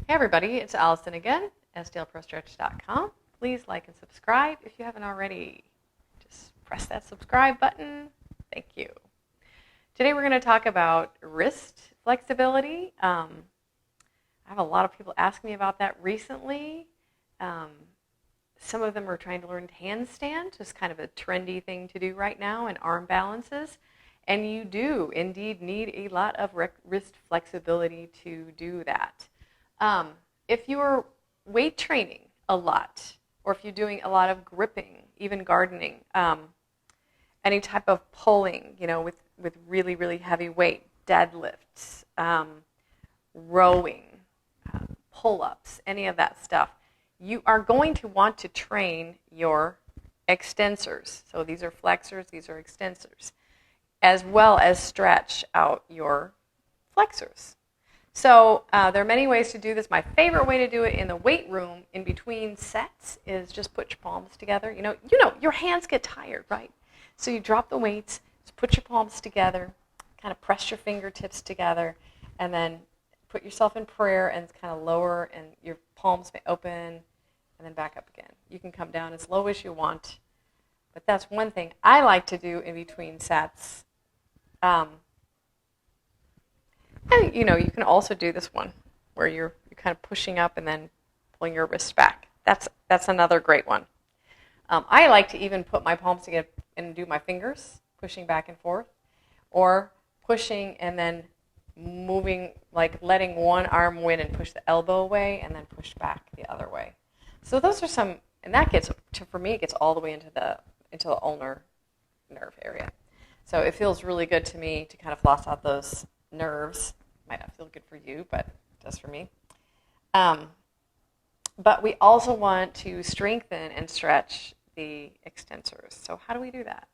Hey everybody, it's Allison again, sdlprostretch.com. Please like and subscribe if you haven't already. Just press that subscribe button. Thank you. Today we're going to talk about wrist flexibility. I have a lot of people ask me about that recently. Some of them are trying to learn handstand, just kind of a trendy thing to do right now, and arm balances. And you do indeed need a lot of wrist flexibility to do that. If you're weight training a lot, or if you're doing a lot of gripping, even gardening, any type of pulling, with really, really heavy weight, deadlifts, rowing, pull-ups, any of that stuff, you are going to want to train your extensors. So these are flexors, these are extensors, as well as stretch out your flexors. So there are many ways to do this. My favorite way to do it in the weight room in between sets is just put your palms together. You know, your hands get tired, right? So you drop the weights, just put your palms together, kind of press your fingertips together, and then put yourself in prayer and kind of lower, and your palms may open, and then back up again. You can come down as low as you want, but that's one thing I like to do in between sets. And you can also do this one where you're kind of pushing up and then pulling your wrist back. That's another great one. I like to even put my palms together and do my fingers, pushing back and forth, or pushing and then moving, like letting one arm win and push the elbow away and then push back the other way. So those are some, and that gets for me, it gets all the way into the ulnar nerve area. So it feels really good to me to kind of floss out those nerves. Might not feel good for you, but it does for me. But we also want to strengthen and stretch the extensors. So how do we do that?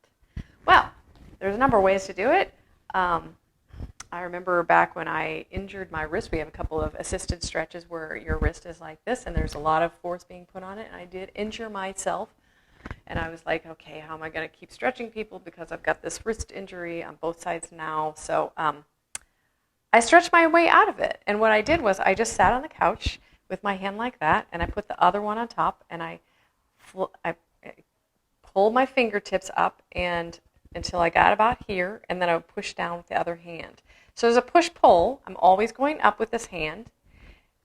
Well, there's a number of ways to do it. I remember back when I injured my wrist, we have a couple of assisted stretches where your wrist is like this, and there's a lot of force being put on it, and I did injure myself. And I was like, okay, how am I going to keep stretching people because I've got this wrist injury on both sides now. So I stretched my way out of it. And what I did was I just sat on the couch with my hand like that, and I put the other one on top, and I pulled my fingertips up and until I got about here, and then I would push down with the other hand. So there's a push-pull. I'm always going up with this hand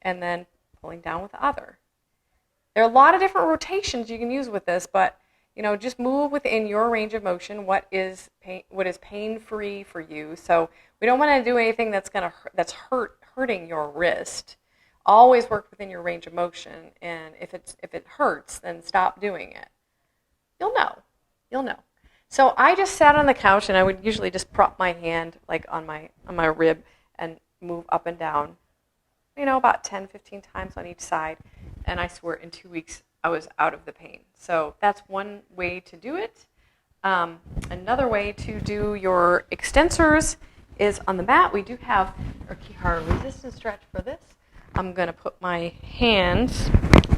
and then pulling down with the other. There are a lot of different rotations you can use with this, but just move within your range of motion. What is pain-free for you? So we don't want to do anything that's hurting your wrist. Always work within your range of motion, and if it hurts, then stop doing it. You'll know. So I just sat on the couch, and I would usually just prop my hand like on my rib and move up and down, about 10, 15 times on each side. And I swear in 2 weeks I was out of the pain. So that's one way to do it. Another way to do your extensors is on the mat. We do have our resistance stretch for this. I'm going to put my hands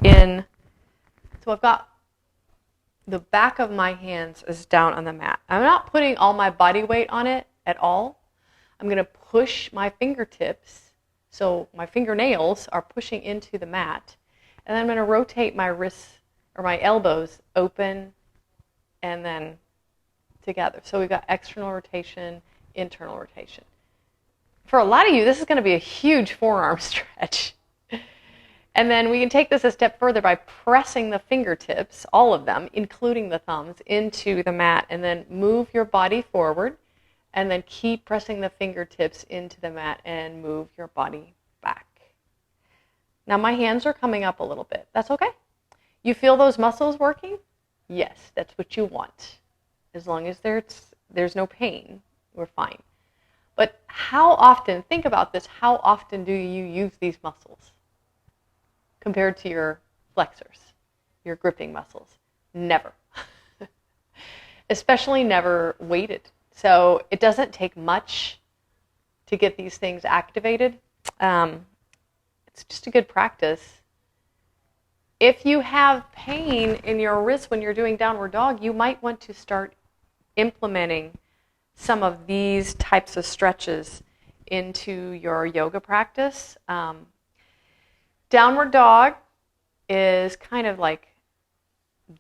in. So I've got the back of my hands is down on the mat. I'm not putting all my body weight on it at all. I'm going to push my fingertips, so my fingernails are pushing into the mat. And then I'm going to rotate my wrists or my elbows open and then together. So we've got external rotation, internal rotation. For a lot of you, this is going to be a huge forearm stretch. And then we can take this a step further by pressing the fingertips, all of them, including the thumbs, into the mat, and then move your body forward, and then keep pressing the fingertips into the mat and move your body back. Now my hands are coming up a little bit. That's okay. You feel those muscles working? Yes, that's what you want. As long as there's no pain, we're fine. But how often, think about this, how often do you use these muscles compared to your flexors, your gripping muscles? Never. Especially never weighted. So it doesn't take much to get these things activated. It's just a good practice. If you have pain in your wrist when you're doing downward dog, you might want to start implementing some of these types of stretches into your yoga practice. Downward dog is kind of like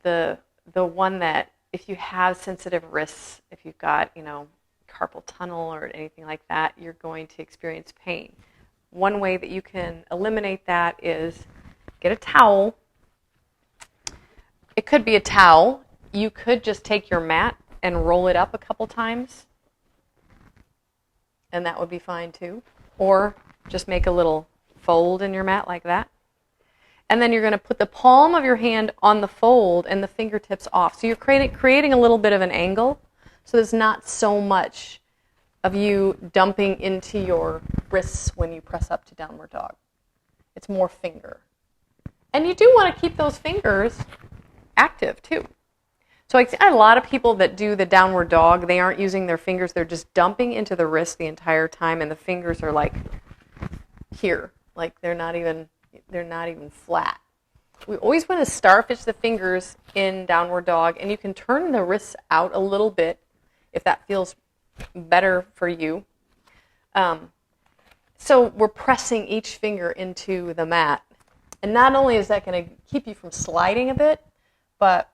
the one that if you have sensitive wrists, if you've got, carpal tunnel or anything like that, you're going to experience pain. One way that you can eliminate that is get a towel. It could be a towel. You could just take your mat and roll it up a couple times, and that would be fine too. Or just make a little fold in your mat like that. And then you're going to put the palm of your hand on the fold and the fingertips off. So you're creating a little bit of an angle, so there's not so much of you dumping into your wrists when you press up to downward dog. It's more finger. And you do want to keep those fingers active too. So I see a lot of people that do the downward dog, they aren't using their fingers, they're just dumping into the wrist the entire time, and the fingers are like here, like they're not even flat. We always want to starfish the fingers in downward dog, and you can turn the wrists out a little bit if that feels better for you. So we're pressing each finger into the mat, and not only is that going to keep you from sliding a bit, but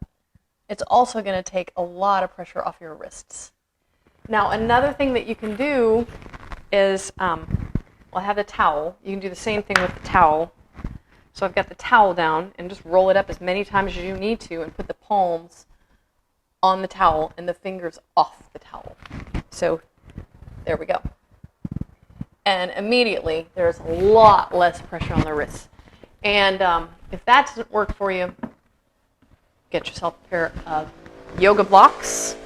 it's also going to take a lot of pressure off your wrists. Now, another thing that you can do is, I have the towel. You can do the same thing with the towel. So I've got the towel down, and just roll it up as many times as you need to, and put the palms on the towel and the fingers off the towel. So there we go. And immediately, there's a lot less pressure on the wrists. And if that doesn't work for you, get yourself a pair of yoga blocks.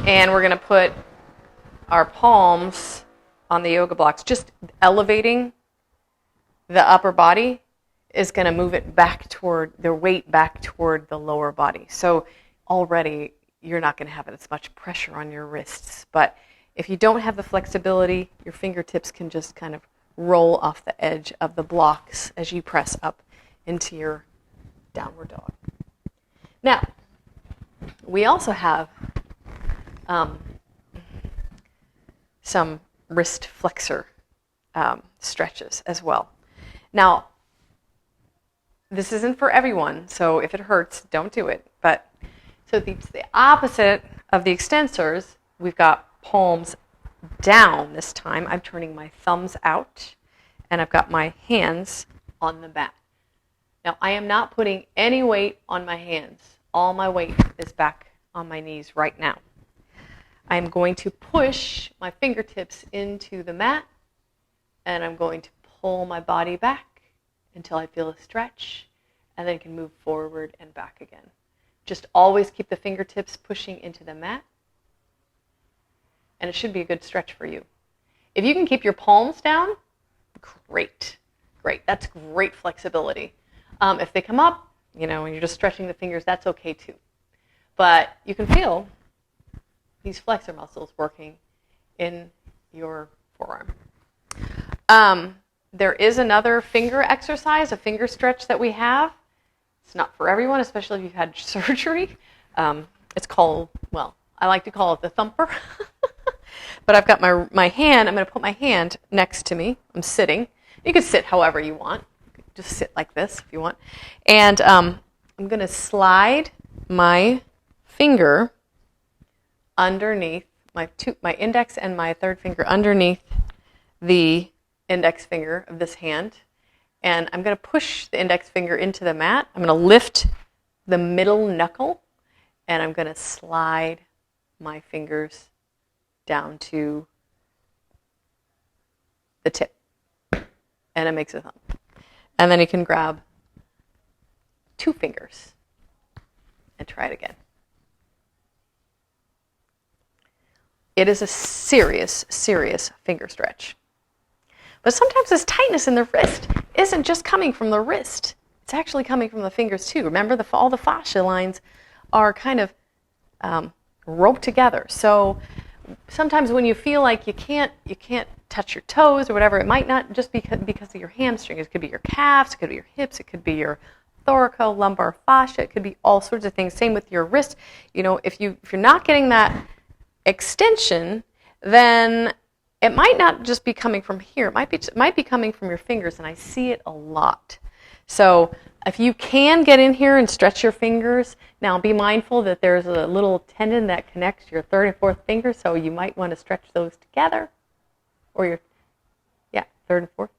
And we're going to put our palms on the yoga blocks. Just elevating the upper body is going to move it back toward, the weight back toward the lower body. So already you're not going to have as much pressure on your wrists. But if you don't have the flexibility, your fingertips can just kind of roll off the edge of the blocks as you press up into your downward dog. Now, we also have some wrist flexor stretches as well. Now, this isn't for everyone, so if it hurts, don't do it. But so it's the opposite of the extensors. We've got palms down this time. I'm turning my thumbs out, and I've got my hands on the mat. Now, I am not putting any weight on my hands. All my weight is back on my knees right now. I'm going to push my fingertips into the mat, and I'm going to pull my body back until I feel a stretch, and then can move forward and back again. Just always keep the fingertips pushing into the mat, and it should be a good stretch for you. If you can keep your palms down, great. That's great flexibility. If they come up, and you're just stretching the fingers, that's okay too. But you can feel these flexor muscles working in your forearm. There is another finger exercise, a finger stretch that we have. It's not for everyone, especially if you've had surgery. It's called, I like to call it the thumper. But I've got my hand, I'm going to put my hand next to me. I'm sitting. You can sit however you want. Just sit like this if you want. And I'm going to slide my finger underneath my index and my third finger underneath the index finger of this hand. And I'm going to push the index finger into the mat. I'm going to lift the middle knuckle, and I'm going to slide my fingers down to the tip. And it makes a thumb. And then you can grab 2 fingers and try it again. It is a serious, serious finger stretch. But sometimes this tightness in the wrist isn't just coming from the wrist. It's actually coming from the fingers too. Remember, all the fascia lines are kind of roped together. So sometimes when you feel like you can't touch your toes or whatever, it might not just be because of your hamstrings. It could be your calves, it could be your hips, it could be your thoracolumbar fascia, it could be all sorts of things. Same with your wrist. If you're not getting that extension, then it might not just be coming from here. It might be coming from your fingers, and I see it a lot. So if you can get in here and stretch your fingers, now be mindful that there's a little tendon that connects your third and fourth finger, so you might want to stretch those together, or your, yeah, third and fourth.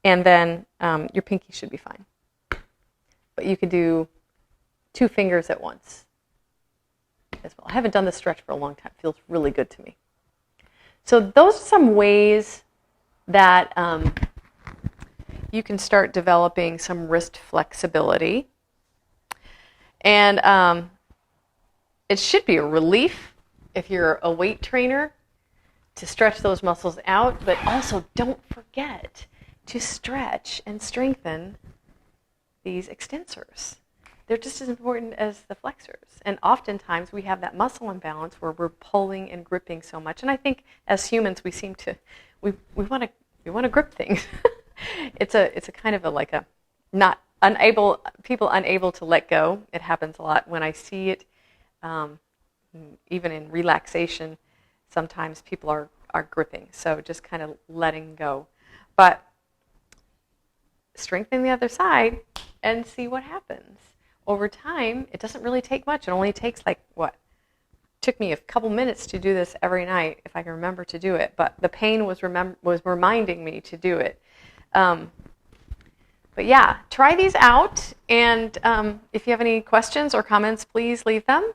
And then your pinky should be fine. But you could do 2 fingers at once as well. I haven't done this stretch for a long time. It feels really good to me. So those are some ways that you can start developing some wrist flexibility. And it should be a relief if you're a weight trainer to stretch those muscles out, but also don't forget to stretch and strengthen these extensors. They're just as important as the flexors. And oftentimes we have that muscle imbalance where we're pulling and gripping so much. And I think as humans we seem to we want to grip things. It's a kind of people unable to let go. It happens a lot when I see it, even in relaxation. Sometimes people are gripping, so just kind of letting go. But strengthen the other side and see what happens. Over time, it doesn't really take much. It only takes took me a couple minutes to do this every night, if I can remember to do it. But the pain was reminding me to do it. But yeah, try these out. And if you have any questions or comments, please leave them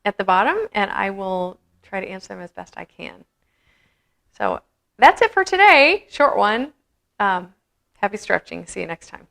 at the bottom, and I will try to answer them as best I can. So that's it for today. Short one. Happy stretching. See you next time.